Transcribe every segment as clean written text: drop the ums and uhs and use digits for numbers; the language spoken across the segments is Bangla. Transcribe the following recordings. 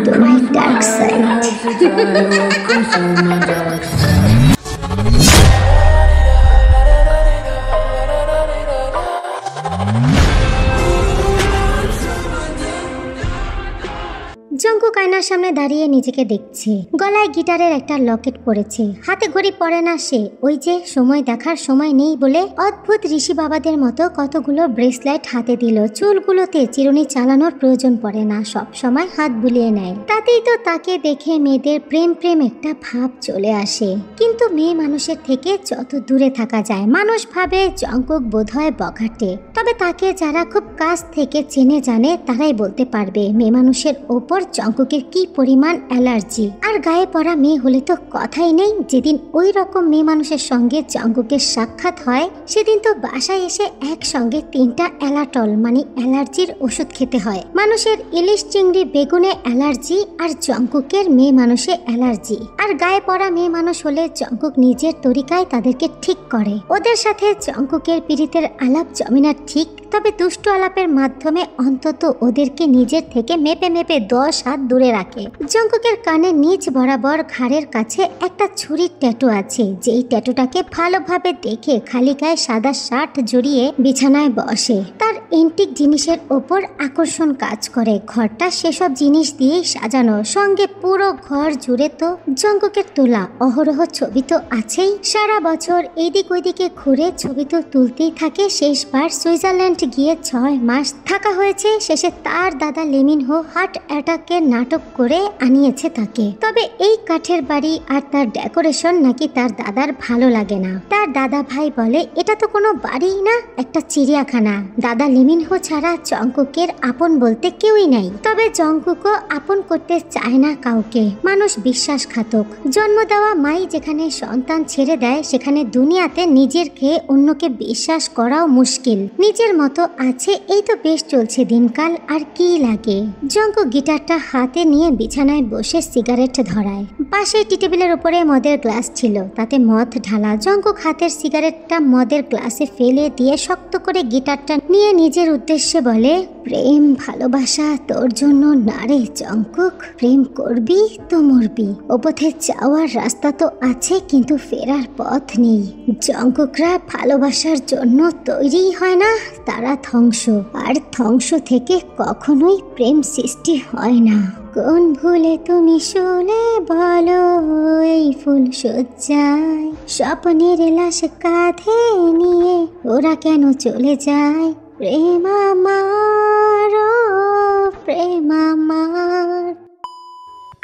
to my dark side. Jungkook আয়নার সামনে দাঁড়িয়ে নিজেকে দেখছে। গলায় গিটারের একটা লকেট পরেছে, হাতে ঘড়ি পরে না সে। ওই যে সময় দেখার সময় নেই বলে অদ্ভুত ঋষি বাবাদের মতো কতগুলো ব্রেসলেট হাতে দিল। চুলগুলোতে চিরুনি চালানোর প্রয়োজন পড়ে না, সব সময় হাত বুলিয়ে নেয়। তাতেই তো তাকে দেখে মেয়েদের প্রেম প্রেম একটা ভাব চলে আসে। কিন্তু মেয়ে মানুষের থেকে যত দূরে থাকা যায়, মানুষ ভাবে জঙ্কুক বোধহয় বখাটে। তবে তাকে যারা খুব কাছ থেকে চেনে জানে তারাই বলতে পারবে মেয়ে মানুষের ওপর জঙ্কুকের কি পরিমাণ অ্যালার্জি। আর গায়ে পড়া মেয়ে হলে তো কথাই নেই। যেদিন ওই রকম মেয়ে মানুষের সঙ্গে জঙ্কুকের সাক্ষাৎ হয় সেদিন তো বাসায় এসে একসঙ্গে 3টা অ্যালাটল মানে অ্যালার্জির ওষুধ খেতে হয়। মানুষের ইলিশ চিংড়ি বেগুনে অ্যালার্জি আর জঙ্কুকের মেয়ে মানুষে অ্যালার্জি। আর গায়ে পড়া মেয়ে মানুষ হলে জঙ্কুক নিজের তরিকায় তাদেরকে ঠিক করে। ওদের সাথে জঙ্কুকের পীড়িতের আলাপ জমে না ঠিক, তবে দুষ্ট আলাপের মাধ্যমে অন্তত ওদেরকে নিজের থেকে মেপে মেপে 10 হাত দূরে রাখে। জঙ্কুকের কানে নিচ বরাবর ঘাড়ের কাছে একটা ছুরির ট্যাটু আছে। যেই ট্যাটুটাকে ভালোভাবে দেখে খালি গায়ে সাদা শার্ট জড়িয়ে বিছানায় বসে। তার এন্টিক জিনিসের ওপর আকর্ষণ কাজ করে। ঘরটা সেসব জিনিস দিয়েই সাজানো, সঙ্গে পুরো ঘর জুড়ে তো জঙ্কুকের তোলা অহরহ ছবি তো আছেই। সারা বছর এইদিক ওইদিকে ঘুরে ছবি তো তুলতেই থাকে। শেষবার সুইজারল্যান্ড গিয়ে 6 মাস থাকা হয়েছে। শেষে তার দাদা লেমিনহো হার্ট অ্যাটাকের নাটক করে আনিয়েছে তাকে। তবে এই কাঠের বাড়ি আর তার ডেকোরেশন নাকি তার দাদার ভালো লাগে না। তার দাদা ভাই বলে এটা তো কোনো বাড়িই না, একটা চিড়িয়াখানা। দাদা লেমিনহো ছাড়া জঙ্কুকের আপন বলতে কেউই নাই। তবে জঙ্কুকও আপন করতে চায় না কাউকে। মানুষ বিশ্বাসঘাতক। জন্ম দেওয়া মাই যেখানে সন্তান ছেড়ে দেয় সেখানে দুনিয়াতে নিজের খেয়ে অন্যকে বিশ্বাস করাও মুশকিল। নিজের মতো আছে, এই তো বেশ চলছে দিনকাল, আর কি লাগে। জঙ্কুক গিটারটা হাতে নিয়ে বিছানায় বসে সিগারেট ধরায়। পাশে টি টেবিলের উপরে মদের গ্লাস ছিল, তাতে মদ ঢালা। জঙ্কুক হাতের সিগারেটটা মদের গ্লাসে ফেলে দিয়ে শক্ত করে গিটারটা নিয়ে নিজের উদ্দেশ্যে বলে, প্রেম ভালোবাসা তোর জন্য না রে জঙ্কুক। প্রেম করবি তো মরবি। ও পথে যাওয়ার রাস্তা তো আছে, কিন্তু ফেরার পথ নেই। জঙ্কুকরা ভালোবাসার জন্য তৈরি হয় না, তারা ধ্বংস। আর ধ্বংস থেকে কখনোই প্রেম সৃষ্টি হয় না। কোন ভুলে তুমি শুলে বলো এই ফুল সজ্জায়, স্বপ্নের লাশ কাঁধে নিয়ে ওরা কেন চলে যায়। প্রেম আমার, প্রেম আমার।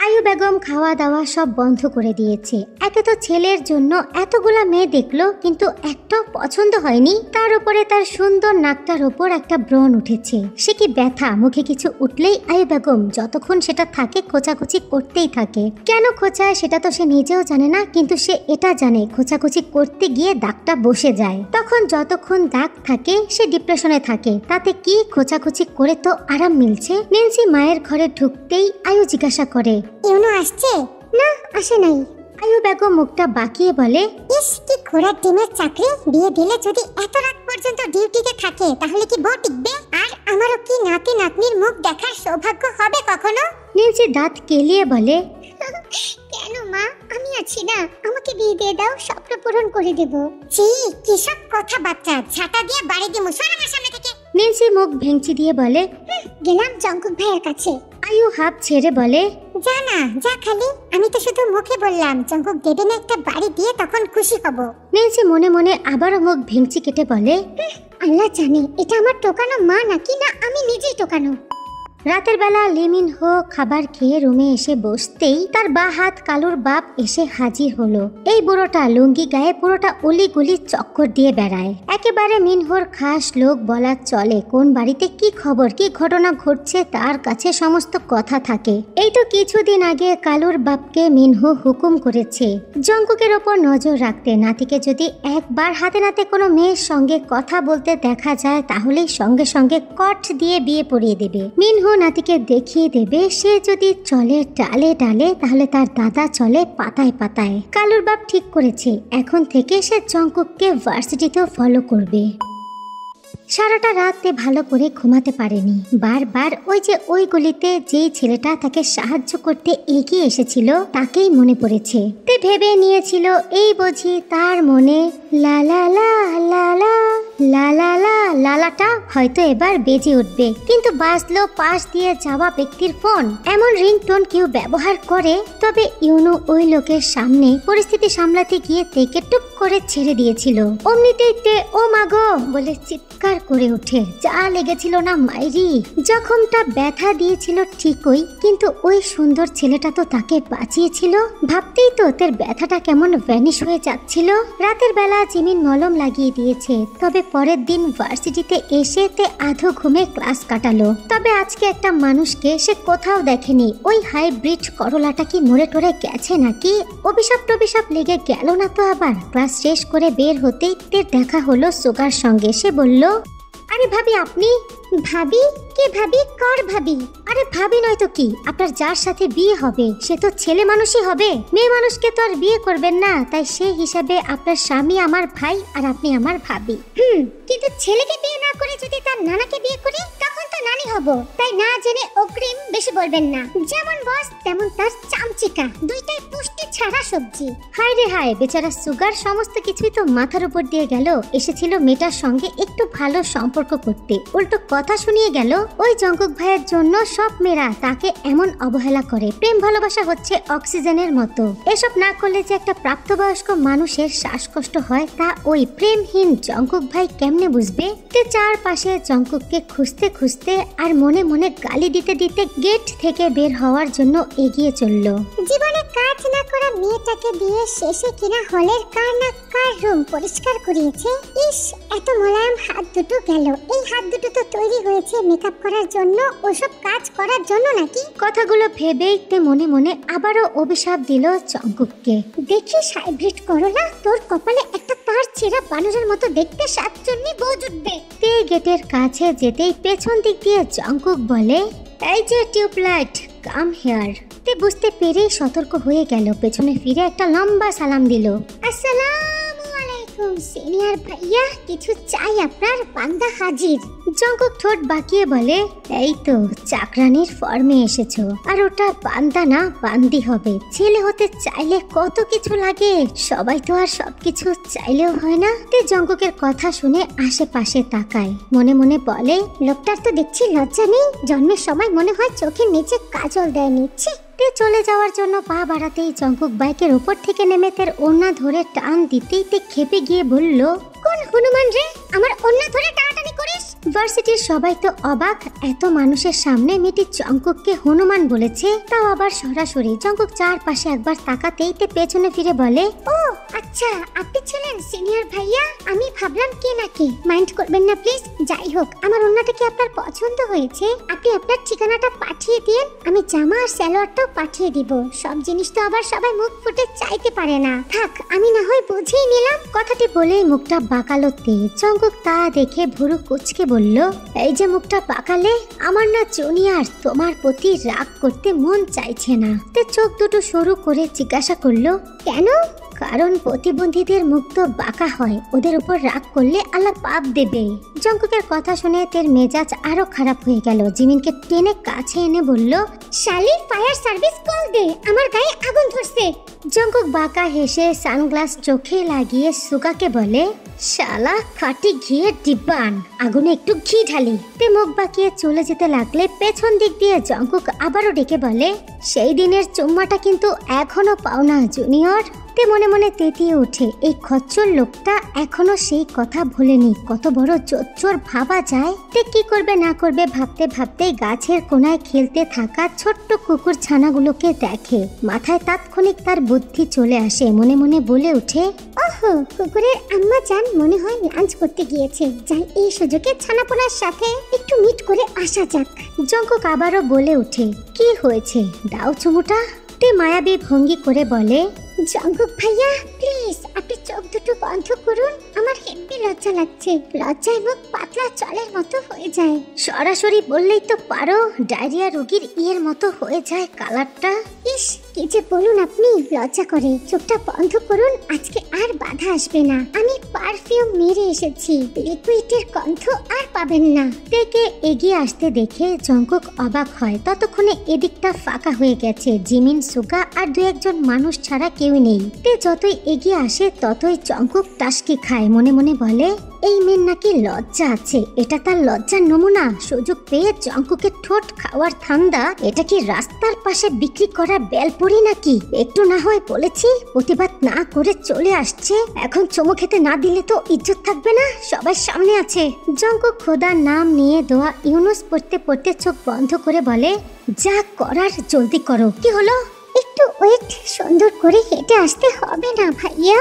আয়ু বেগম খাওয়া দাওয়া সব বন্ধ করে দিয়েছে। একে তো ছেলের জন্য এতগুলা মেয়ে দেখলো কিন্তু একটাও পছন্দ হয়নি। তার উপরে তার সুন্দর নাকটার ওপর একটা ব্রণ উঠেছে। সে কি ব্যথা, মুখে কিছু উঠলেই আয়ু বেগম যতক্ষণ সেটা থাকে খোঁচাখুচি করতেই থাকে। কেন খোঁচায় সেটা তো সে নিজেও জানে না, কিন্তু সে এটা জানে খোঁচাখুচি করতে গিয়ে দাগটা বসে যায়। তখন যতক্ষণ দাগ থাকে সে ডিপ্রেশনে থাকে। তাতে কি, খোঁচাখুচি করে তো আরাম মিলছে। নেন্সি মায়ের ঘরে ঢুকতেই আয়ু জিজ্ঞাসা করে, ইউনো আসছে? না, আসে নাই। আয়ু বেগম মুখটা বাঁকিয়ে বলে, ইস কি ঘোড়ার ডিমের চাকরি। বিয়ে দিলে যদি এত রাত পর্যন্ত ডিউটিতে থাকে তাহলে কি বউ টিকবে? আর আমারও কি নাতি নাতনির মুখ দেখার সৌভাগ্য হবে কখনো? নেন্সি দাঁত কেলিয়ে বলে, কেন মা, আমি আছি না, আমাকে বিয়ে দিয়ে দাও, স্বপ্ন পূরণ করে দেব। ছি, কিসব কথাবার্তা, ঝাঁটা দিয়ে বাড়ি দিমু, সর আমার সামনে থেকে। নেন্সি মুখ ভেঙচি দিয়ে বলে, গেলাম জঙ্কুক ভাইয়ের কাছে। আয়ু হাফ ছেড়ে বলে, যা না, যা খালি। আমি তো শুধু মুখে বললাম জঙ্কুক দেবে না একটা বাড়ি দিয়ে, তখন খুশি হব। নেন্সি মনে মনে আবারও মুখ ভেঙচি কেটে বলে, আল্লাহ জানে এটা আমার টোকানো মা নাকি না আমি নিজেই টোকানো। রাতের বেলা লেমিনহো খাবার খেয়ে রুমে এসে বসতেই তার বা হাত কালুর বাপ এসে হাজির হলো। এই বুড়োটা লুঙ্গি গায়ে পুরোটা অলিগলি চক্কর দিয়ে বেড়ায়। একেবারে মিনহোর খাস লোক বলা চলে। কোন বাড়িতে কি খবর, কি ঘটনা ঘটছে তার কাছে সমস্ত কথা থাকে। এই তো কিছুদিন আগে কালুর বাপকে মিনহো হুকুম করেছে জঙ্কুকের ওপর নজর রাখতে। নাতিকে যদি একবার হাতে নাতে কোনো মেয়ের সঙ্গে কথা বলতে দেখা যায় তাহলেই সঙ্গে সঙ্গে কট দিয়ে বিয়ে পড়িয়ে দেবে। মিনহো নাতিকে দেখিয়ে দেবে সে যদি চলে ডালে ডালে তাহলে তার দাদা চলে পাতায় পাতায়। কালুর বাপ ঠিক করেছে এখন থেকে সে জঙ্কুককে ভার্সিটিতেও ফলো করবে। সারাটা রাত তে ভালো করে ঘুমাতে পারেনি। বারবার ওই গলিতে যেই ছেলেটা তাকে সাহায্য করতে এগিয়ে এসেছিল তাকেই মনে পড়েছে। তে ভেবে নিয়েছিল এই বুঝি তার মনে লা লা লা লা লা লা লা লা লালাটা হয়তো এবার বেজে উঠবে, কিন্তু বাজলো পাশ দিয়ে যাওয়া ব্যক্তির ফোন। এমন রিংটোন কেউ ব্যবহার করে? তবে ইউনো ওই লোকের সামনে পরিস্থিতি সামলাতে গিয়ে তেকে টুপ করে ছেড়ে দিয়েছিল। অমনিতেই তে ও মাগো বলে চিৎকার করে উঠে। যা লেগেছিল না মাইরি! জখমটা ব্যথা দিয়েছিল ঠিকই, কিন্তু ওই সুন্দর ছেলেটা তো তাকে বাঁচিয়েছিল। ভাবতেই তো তের ব্যথাটা কেমন ভ্যানিশ হয়ে যাচ্ছিল। রাতের বেলা জিমিন মলম লাগিয়ে দিয়েছে, তবে পরের দিন ভার্সিটিতে এসে তে আধো ঘুমে ক্লাস কাটালো। তবে আজকে একটা মানুষকে সে কোথাও দেখেনি। ওই হাইব্রিড করলাটা কি মরে টরে গেছে নাকি? অভিশাপ টভিশাপ লেগে গেল না তো আবার? ক্লাস শেষ করে বের হতেই তের দেখা হলো সুগার সঙ্গে। সে বলল, আরে ভাবি আপনি? ভাবি? কে ভাবি? কার ভাবি? আরে ভাবি নয় তো কি, আপনার যার সাথে বিয়ে হবে সে তো ছেলে মানুষই হবে, মেয়ে মানুষকে তো আর বিয়ে করবেন না। তাই সেই হিসাবে আপনার স্বামী আমার ভাই আর আপনি আমার ভাবি। কিন্তু ছেলেকে বিয়ে না করে যদি তার নানাকে বিয়ে করি তখন তো নানি হব। তাই না জেনে অগ্রিম বেশি বলবেন না। যেমন বস তেমন তার চামচিকা, দুইটাই পুষ্টি ছাড়া সবজি। হায় রে হায়, বেচারা সুগার সমস্ত কিছুই তো মাথার উপর দিয়ে গেল। এসেছিল মেয়েটার সঙ্গে একটু ভালো সম্পর্ক করতে, উল্টো কথা শুনিয়ে গেল ওই জঙ্কুক ভাইয়ের জন্য সব মেয়েরা তাকে এমন অবহেলা করে। প্রেম ভালোবাসা হচ্ছে অক্সিজেনের মতো, এসব না করলে যে একটা প্রাপ্তবয়স্ক মানুষের শ্বাসকষ্ট হয় তা ওই প্রেমহীন জঙ্কুক ভাই কেমনে বুঝবে? তে চারপাশে জঙ্কুককে খুঁজতে খুঁজতে আর মনে মনে গালি দিতে দিতে গেট থেকে বের হওয়ার জন্য এগিয়ে চলল। জীবনে কাজ না করা মেয়েটাকে দিয়ে শেষে কিনা হলের কার না কার রুম পরিষ্কার করিয়েছে। ইস, এত মোলায়েম হাত দুটো গেল। এই হাত দুটো তো তৈরি হয়েছে মেকআপ করার জন্য, ওসব কাজ করার জন্য নাকি? কথাগুলো ভেবেই তে মনে মনে আবারও অভিশাপ দিল জঙ্কুককে। দেখিস হাইব্রিড করলা, তোর কপালে একটা তার ছেঁড়া বানরের মতো দেখতে সাতচন্নি বউ জুটবে। তে গেটের কাছে যেতেই পেছন দিক দিয়ে জঙ্কুক বলে, এই যে টিউবলাইট, কাম হিয়ার। তে বুঝতে পেরেই সতর্ক হয়ে গেল। পেছনে ফিরে একটা লম্বা সালাম দিল। আসসালামু আলাইকুম সিনিয়র ভাইয়া, কিছু চাই আপনার? বান্দা হাজির। জঙ্কুক ঠোঁট বাঁকিয়ে বলে, এই তো চাকরানির ফর্মে এসেছো, আর ওটা বান্দা না বান্দি হবে। ছেলে হতে চাইলে কত কিছু লাগে, সবাই তো আর সবকিছু চাইলেও হয় না। তে জঙ্কুকের কথা শুনে আশেপাশে তাকায়, মনে মনে বলে, লোকটার তো দেখছি লজ্জা নেই। জন্মের সময় মনে হয় চোখের নিচে কাজল দেয় নিচ্ছে। তে চলে যাওয়ার জন্য পা বাড়াতেই জঙ্কুক বাইকের উপর থেকে নেমে তের ওড়না ধরে টান দিতেই তে খেপে গিয়ে বলল, কোন হনুমান রে, আমার ওড়না ধরে টানাটানি করিস? ভার্সিটির সবাই তো অবাক, এত মানুষের সামনে মেয়েটি জঙ্কুককে হনুমান বলেছে, তাও আবার সরাসরি। জঙ্কুক চারপাশে একবার তাকাতেই তে পেছনে ফিরে বলে, ও আচ্ছা আপনি ছিলেন সিনিয়র ভাইয়া, আমি ভাবলাম কে নাকি। মাইন্ড করবেন না প্লিজ। যাই হোক, আমার ওড়নাটা কি আপনার পছন্দ হয়েছে? আপনি আপনার ঠিকানাটা পাঠিয়ে দিন, আমি জামা আর সালোয়ারটাও পাঠিয়ে দিব। সব জিনিস তো আবার সবাই মুখ ফুটে চাইতে পারে না। থাক, আমি না হয় বুঝেই নিলাম। কথাটি বলেই মুখটা বাঁকালো তে। জঙ্কুক তা দেখে ভুরু কুচকে বলল, এই যে মুখটা বাঁকালে, আমার না জুনিয়র তোমার প্রতি রাগ করতে মন চাইছে না। তে চোখ দুটো সরু করে জিজ্ঞাসা করলো, কেন? কারণ প্রতিবন্ধীদের মুখ তো বাঁকা হয়, ওদের উপর রাগ করলে আল্লাহ পাপ দেবে। জঙ্কুকের কথা শুনে তের মেজাজ আরো খারাপ হয়ে গেল। জিমিনকে টেনে কাছে এনে বলল, শালি ফায়ার সার্ভিস কল দে, আমার গায়ে আগুন ধরছে। জঙ্কুক বাঁকা হেসে সানগ্লাস চোখে লাগিয়ে সুগাকে বলে, শালা খাটি ঘিয়ের ডিব্বা আন, আগুনে একটু ঘি ঢালি। তে মুখ বাঁকিয়ে চলে যেতে লাগলে পেছন দিক দিয়ে জঙ্কুক আবারও ডেকে বলে, সেই দিনের চুম্মাটা কিন্তু এখনো পাও না জুনিয়র। তে মনে মনে তেতিয়ে ওঠে, এই খচ্চর লোকটা এখনো সেই কথা ভুলেনি। কত বড় জোচ্চোর ভাবা যায়। তে কি করবে না করবে ভাবতে ভাবতেই গাছের কোনায় খেলতে থাকা ছোট্ট কুকুর ছানাগুলোকে দেখে। মাথায় তাৎক্ষণিক তার বুদ্ধি চলে আসে। মনে মনে বলে ওঠে, ওহো, কুকুরের আম্মা জান মনে হয় লাঞ্চ করতে গিয়েছে। যাই, এই সুযোগে ছানাপোনার সাথে একটু মিট করে আসা যাক। জঙ্কুক আবারও বলে ওঠে, কি হয়েছে, দাও চুমুটা। তে মায়াবী ভঙ্গি করে বলে, জঙ্কুক ভাইয়া প্লিজ আপনি চোখ দুটো বন্ধ করুন, আমার হেব্বি লজ্জা লাগছে, লজ্জায় মুখ পাতলা জলের মতো হয়ে যায়। সরাসরি বললেই তো পারো, ডায়রিয়া রোগীর ইয়ের মতো হয়ে যায় কালারটা। ইস, কি যে বলুন আপনি, লজ্জা করে। চোখটা বন্ধ করুন, আজকে আর বাধা আসবে না। আমি পারফিউম মেরে এসেছি, লিকুইডের গন্ধ আর পাবেন না। তেকে এগিয়ে আসতে দেখে জঙ্কুক অবাক হয়। ততক্ষণে এদিকটা ফাঁকা হয়ে গেছে, জিমিন, সুগা আর দু একজন মানুষ ছাড়া কেউ নেই। তে যতই এগিয়ে আসে ততই জঙ্কুক টাসকি খায়, মনে মনে বলে এই মেয়ের নাকি লজ্জা আছে, এটা তার লজ্জার নমুনা। সুযোগ পেয়ে জঙ্কুকের ঠোঁট খাওয়ার ধান্দা। এটা কি রাস্তার পাশে বিক্রি করা বেলপুরি নাকি? একটু না হয় বলেছি, প্রতিবাদ না করে চলে আসছে। এখন চুমু খেতে না দিলে তো ইজ্জত থাকবে না, সবার সামনে আছে। জঙ্কুক খোদার নাম নিয়ে দোয়া ইউনুস পড়তে পড়তে চোখ বন্ধ করে বলে, যা করার জলদি করো। কি হলো? একটু ওয়েট, সুন্দর করে হেঁটে আসতে হবে না ভাইয়া?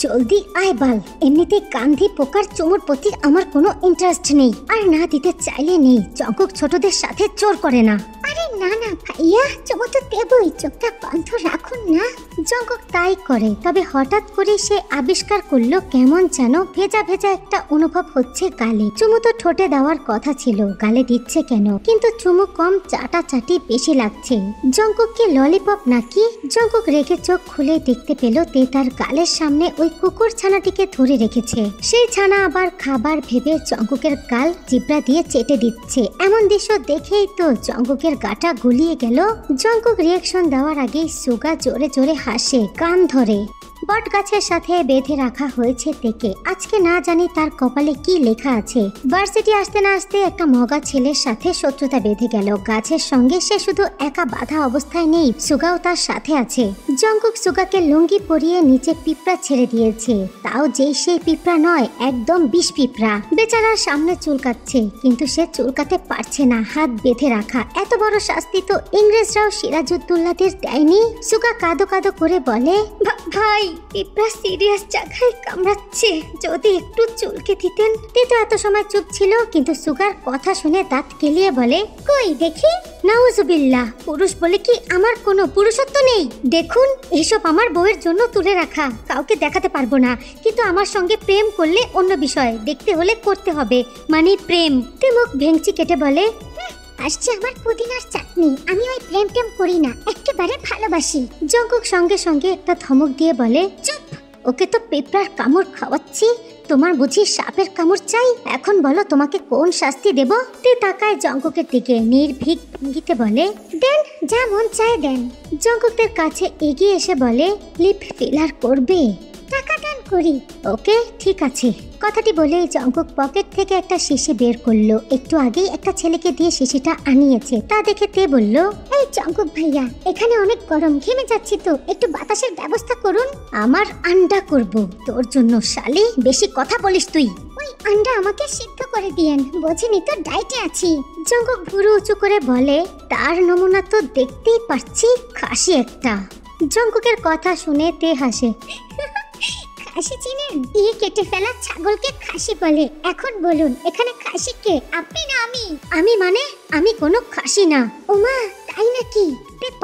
জলদি আয় বাল। এমনিতে গান্ধী পোকার চুমুর প্রতি আমার কোনো ইন্টারেস্ট নেই, আর না দিতে চাইলে নেই। জঙ্কুক ছোটদের সাথে জোর করে না। আরে না না ভাইয়া, চুমু তো দেবই, চোখটা বন্ধ রাখুন না। জঙ্কুক তাই করে, তবে হঠাৎ করে সে আবিষ্কার করলো কেমন যেন ভেজা ভেজা একটা অনুভব হচ্ছে গালে। চুমু তো ঠোঁটে দেওয়ার কথা ছিল, গালে দিচ্ছে কেন? কিন্তু চুমু কম, চাটাচাটি বেশি লাগছে। জঙ্কুক কি ললিপপ নাকি? জঙ্কুক রেখে চোখ খুলে দেখতে পেল তে তার গালের সামনে ওই কুকুর ছানাটিকে ধরে রেখেছে। সেই ছানা আবার খাবার ভেবে জঙ্কুকের গাল জিব্রা দিয়ে চেটে দিচ্ছে। এমন দৃশ্য দেখেই তো জঙ্কুকের গাটা গুলিয়ে গেল। জঙ্কুক রিয়াকশন দেওয়ার আগেই সুগা জোরে জোরে হাসে, কান ধরে। বট গাছের সাথে বেঁধে রাখা হয়েছে তেকে। আজকে না জানি তার কপালে কি লেখা আছে। ভার্সিটি আসতে না আসতে একটা মগা ছেলের সাথে শত্রুতা বেঁধে গেল। গাছের সঙ্গে সে শুধু একা বাধা অবস্থায় নেই, সুগাও তার সাথে আছে। জঙ্কুক সুগাকে লুঙ্গি পরিয়ে নিচে পিঁপড়া ছেড়ে দিয়েছে, তাও যেই সেই পিঁপড়া নয়, একদম বিষ পিঁপড়া। বেচারার সামনে চুলকাচ্ছে, কিন্তু সে চুলকাতে পারছে না, হাত বেঁধে রাখা। এত বড় শাস্তি তো ইংরেজরাও সিরাজউদ্দৌলাদের দেয়নি। সুগা কাঁদো কাঁদো করে বলে, ভাই পিঁপড়া সিরিয়াস জায়গায় কামড়াচ্ছে, যদি একটু চুলকে দিতেন। তে তো এত সময় চুপ ছিল, কিন্তু সুগার কথা শুনে দাঁত কেলিয়ে বলে, কই দেখি। নাউজুবিল্লাহ, পুরুষ বলে কি আমার কোনো পুরুষত্ব নেই? দেখুন, এসব আমার বউয়ের জন্য তুলে রাখা, কাউকে দেখাতে পারবো না। কিন্তু আমার সঙ্গে প্রেম করলে অন্য বিষয়, দেখতে হলে করতে হবে, মানে প্রেম। তে মুখ ভেঙচি কেটে বলে, আসছে আমার পুদিনার চাটনি, আমি ওই প্রেম টেম করি না, একেবারে ভালোবাসি। জঙ্কুক সঙ্গে সঙ্গে একটা ধমক দিয়ে বলে, চুপ, ওকে তো পিঁপড়ার কামড় খাওয়াচ্ছি, তোমার বুঝি সাপের কামড় চাই? এখন বলো তোমাকে কোন শাস্তি দেব? তে তাকায় জঙ্কুকের দিকে, নির্ভীক ভঙ্গিতে বলে, দেন, যা মন চায় দেন। জঙ্কুকের কাছে এগিয়ে এসে বলে, লিপ ফিলার করবে? টাকা দান করি। ওকে, ঠিক আছে। কথাটি বলেই জঙ্কুক পকেট থেকে একটা শিশি বের করলো। একটু আগেই একটা ছেলেকে দিয়ে শিশিটা আনিয়েছে। তা দেখে তে বলল, এই জঙ্কুক ভাইয়া, এখানে অনেক গরম, ঘেমে যাচ্ছি তো, একটু বাতাসের ব্যবস্থা করুন। আমার আন্ডা করব তোর জন্য শালি, বেশি কথা বলিস তুই। ওই আন্ডা আমাকে সিদ্ধ করে দিয়েন, বোঝেনি তো ডাইটে আছি। জঙ্কুক ভুরু উঁচু করে বলে, তার নমুনা তো দেখতেই পাচ্ছি, খাসি একটা। জঙ্কুকের কথা শুনে তে হাসে, খাসি চিনেন? দিয়ে কেটে ফেলা ছাগলকে খাসি বলে। এখন বলুন, এখানে খাসি কে, আপনি না আমি? আমি মানে? আমি কোনো খাসি না। ওমা, তাই নাকি?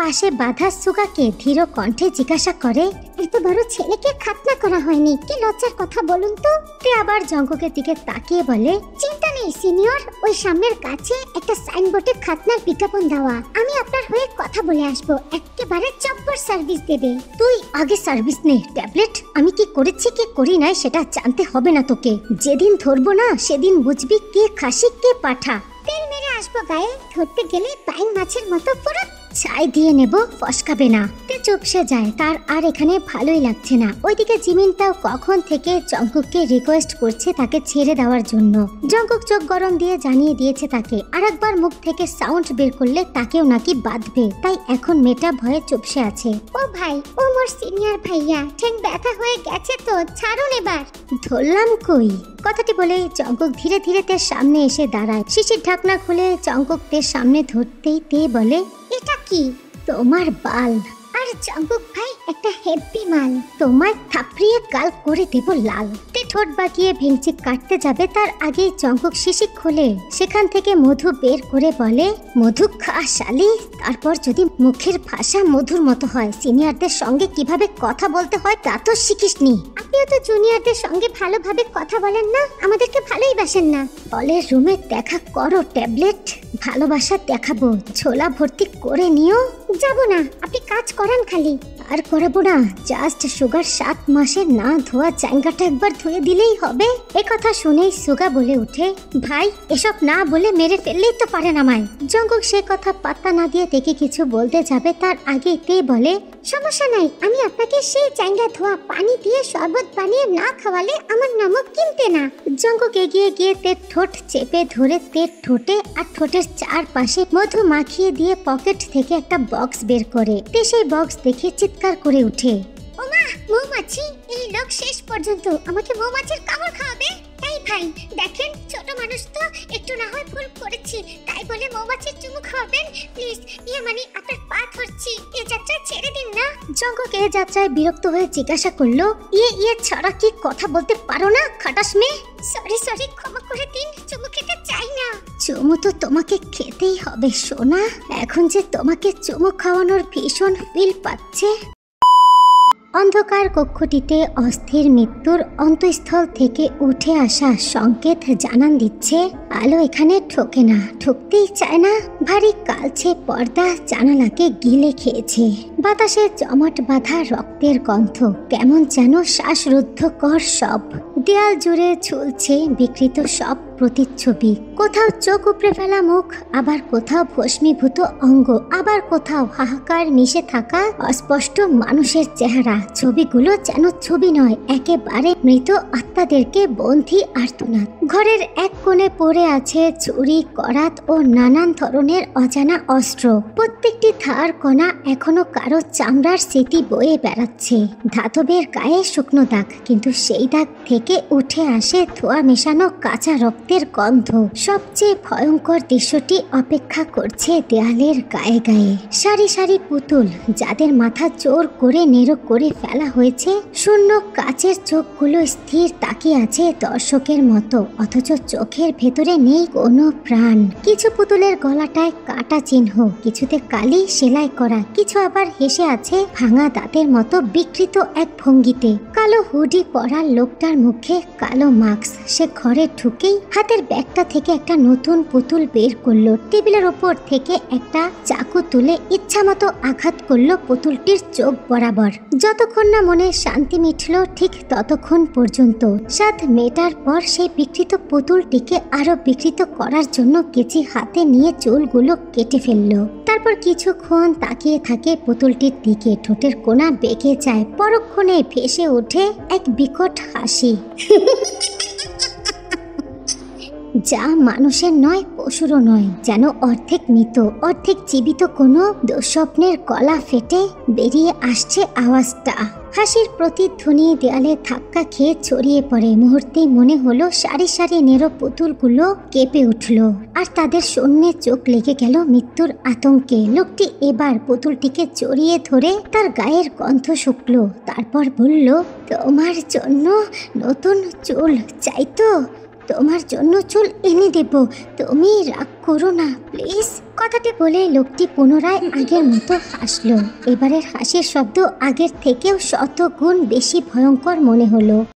পাশে বাধা সুগাকে ধীর কণ্ঠে জিজ্ঞাসা করে, এত বড় ছেলেকে খাতনা করা হয়নি, কি লজ্জার কথা বলুন তো। তে আবার জঙ্কুকের দিকে তাকিয়ে বলে, চিন্তা নেই সিনিয়র, ওই সামনের কাছে একটা সাইনবোর্ডে খাতনার বিজ্ঞাপন দেওয়া, আমি আপনার হয়ে কথা বলে আসবো, একেবারে চপ্পর সার্ভিস দেবে। তুই আগে সার্ভিস নে, ট্যাবলেট। আমি কি করেছি কি করি নাই সেটা জানতে হবে না তোকে। যেদিন ধরবো না সেদিন বুঝবি কে খাসি কে পাঠা। তেল মেরে আসবো গায়ে, ধরতে গেলে বাইং মাছের মতো পুরো ছাই দিয়ে নেব, ফসকাবে না। তে চুপসে যায়, তার আর এখানে ভালোই লাগছে না। ওইদিকে জিমিনটাও কখন থেকে জঙ্কুককে রিকোয়েস্ট করছে তাকে ছেড়ে দেওয়ার জন্য। জঙ্কুক চোখ গরম দিয়ে জানিয়ে দিয়েছে তাকে আরেকবার মুখ থেকে সাউন্ড বের করলে তাকেও নাকি বাঁধবে, তাই এখন মেয়েটা ভয়ে চুপসে আছে। ও ভাই, ও মোর সিনিয়র ভাইয়া, ঠ্যাং ব্যথা হয়ে গেছে তো, ছাড়ুন এবার। ধরলাম কই। কথাটি বলে জঙ্কুক ধীরে ধীরে তের সামনে এসে দাঁড়ায়। শিশির ঢাকনা খুলে জঙ্কুক তের সামনে ধরতেই তে বলে, এটা কি? তোমার বাল। আর জঙ্কুক ভাই একটা হেভি মাল, তোমায় থাপড়িয়ে গাল করে দেব লাল। তে ঠোঁট বাঁকিয়ে ভেঙচি কাটতে যাবে তার আগেই জঙ্কুক শিশি খোলে, সেখান থেকে মধু বের করে বলে, মধু খা শালি, তারপর যদি মুখের ভাষা মধুর মতো হয়, সিনিয়রদের সঙ্গে কিভাবে কথা বলতে হয় তা তো শিখিসনি। আপনিও তো জুনিয়রদের সঙ্গে ভালোভাবে কথা বলেন না, আমাদেরকে ভালোই বাসেন না। বলের রুমে দেখা করো ট্যাবলেট, ভালোবাসা দেখাবো, ছোলা ভর্তি করে নিও। যাব না, আপনি কাজ করান খালি। আর করাবো না, জাস্ট সুগার 7 মাসের না ধোয়া জায়গাটা একবার ধুয়ে দিলেই হবে। এ কথা শুনেই সুগা বলে উঠে, ভাই এসব না বলে মেরে ফেললেই তো পারেন আমায়। জঙ্কুক সে কথা পাত্তা না দিয়ে দেখে কিছু বলতে যাবে তার আগে তে বলে, সমস্যা নাই, আমি আপনাকে সেই জায়গা ধোয়া পানি দিয়ে শরবত বানিয়ে না খাওয়ালে আমার নামও কিনতে না। জঙ্কুক এগিয়ে গিয়ে তের ঠোঁট চেপে ধরে তের ঠোঁটে আর ঠোঁটের চারপাশে মধু মাখিয়ে দিয়ে পকেট থেকে একটা বক্স বের করে। তে সেই বক্স দেখে চিৎকার করে উঠে, ওমা মৌমাছি, এই লোক শেষ পর্যন্ত আমাকে মৌমাছির কামড় খাওয়াবে। এই ভাই দেখেন, ছোট মানুষ তো, একটু না হয় ভুল করেছি, তাই বলে মৌমাছির চুমু খাওয়াবেন প্লিজ, মানে আপনার পা ধরছি, এই যাত্রা ছেড়ে দিন না। জঙ্কুক এই যাত্রায় বিরক্ত হয়ে জিজ্ঞাসা করলো, ছাড়া কি কথা বলতে পারো না খাটাস মেয়ে? সরি ক্ষমা করে দিন, চুমু খেতে চাই না। চুমু তো তোমাকে খেতেই হবে সোনা, এখন যে তোমাকে চুমু খাওয়ানোর ভীষণ ফিল পাচ্ছে। অন্ধকার কক্ষটিতে অস্থির মৃত্যুর অন্তঃস্থল থেকে উঠে আসা সংকেত জানান দিচ্ছে, আলো এখানে ঠোকে না, ঠকতেই চায় না। ভারী কালচে পর্দা জানালাকে গিলে খেয়েছে, বাতাসে জমাট বাঁধা রক্তের গন্ধ কেমন যেন শ্বাসরুদ্ধকর সব। দেয়াল জুড়ে ঝুলছে বিকৃত সব প্রতিচ্ছবি, কোথাও চোখ উপড়ে ফেলা মুখ, আবার কোথাও ভস্মীভূত অঙ্গ, আবার কোথাও হাহাকার মিশে থাকা অস্পষ্ট মানুষের চেহারা। ছবিগুলো যেন ছবি নয়, একেবারে মৃত আত্মাদেরকে বন্ধী আর্তনাদ। ঘরের এক কোণে পড়ে আছে ছুরি, করাত ও নানান ধরনের অজানা অস্ত্র। প্রত্যেকটি ধার কণা এখনো কারো চামড়ার স্মৃতি বয়ে বেড়াচ্ছে। ধাতবের গায়ে শুকনো দাগ, কিন্তু সেই দাগ থেকে উঠে আসে ধোয়া মেশানো কাঁচা রক্তের গন্ধ। সবচেয়ে ভয়ঙ্কর দৃশ্যটি অপেক্ষা করছে দেয়ালের গায়ে গায়ে। সারি সারি পুতুল, যাদের মাথা জোর করে নেড়ো করে ফেলা হয়েছে, শূন্য কাচের চোখগুলো স্থির তাকিয়ে আছে দর্শকের মতো, অথচ চোখের ভেতরে নেই কোনো প্রাণ। কিছু পুতুলের গলাটায় কাটা চিহ্ন, কিছুতে কালি সেলাই করা, কিছু আবার হেসে আছে ভাঙা দাঁতের মতো বিকৃত এক ভঙ্গিতে। কালো হুডি পরা লোকটার মুখে কালো মাস্ক। সে ঘরে ঢুকেই হাতের ব্যাগটা থেকে একটা নতুন পুতুল বের করলো, টেবিলের ওপর থেকে একটা চাকু তুলে ইচ্ছামতো আঘাত করলো পুতুলটির চোখ বরাবর। যতক্ষণ না মনে শান্তি মিটল ঠিক ততক্ষণ পর্যন্ত। 7 মেটার পর সেই বিকৃত পুতুলটিকে আরো বিকৃত করার জন্য কেচি হাতে নিয়ে চুলগুলো কেটে ফেললো। তারপর কিছুক্ষণ তাকিয়ে থাকে পুতুলটির দিকে, ঠোঁটের কোণা বেঁকে যায়, পরক্ষণে ভেসে ওঠে এক বিকট হাসি। যা মানুষের নয়, পশুরও নয়, যেন অর্ধেক মৃত অর্ধেক জীবিত কোনো দুঃস্বপ্নের গলা ফেটে বেরিয়ে আসছে আওয়াজটা। হাসির প্রতিধ্বনি দেয়ালে ধাক্কা খেয়ে ছড়িয়ে পড়ে। মুহূর্তেই মনে হলো সারি সারি নেড়ো পুতুলগুলো কেঁপে উঠল, আর তাদের শূন্যে চোখ লেগে গেল মৃত্যুর আতঙ্কে। লোকটি এবার পুতুলটিকে জড়িয়ে ধরে তার গায়ের গন্ধ শুকলো, তারপর বলল, তোমার জন্য নতুন চুল চাই তো? তোমার জন্য চুল এনে দেব, তুমি রাগ করো না প্লিজ। কথাটি বলে লোকটি পুনরায় আগের মতো হাসলো। এবারের হাসির শব্দ আগের থেকেও 100 গুণ বেশি ভয়ঙ্কর মনে হলো।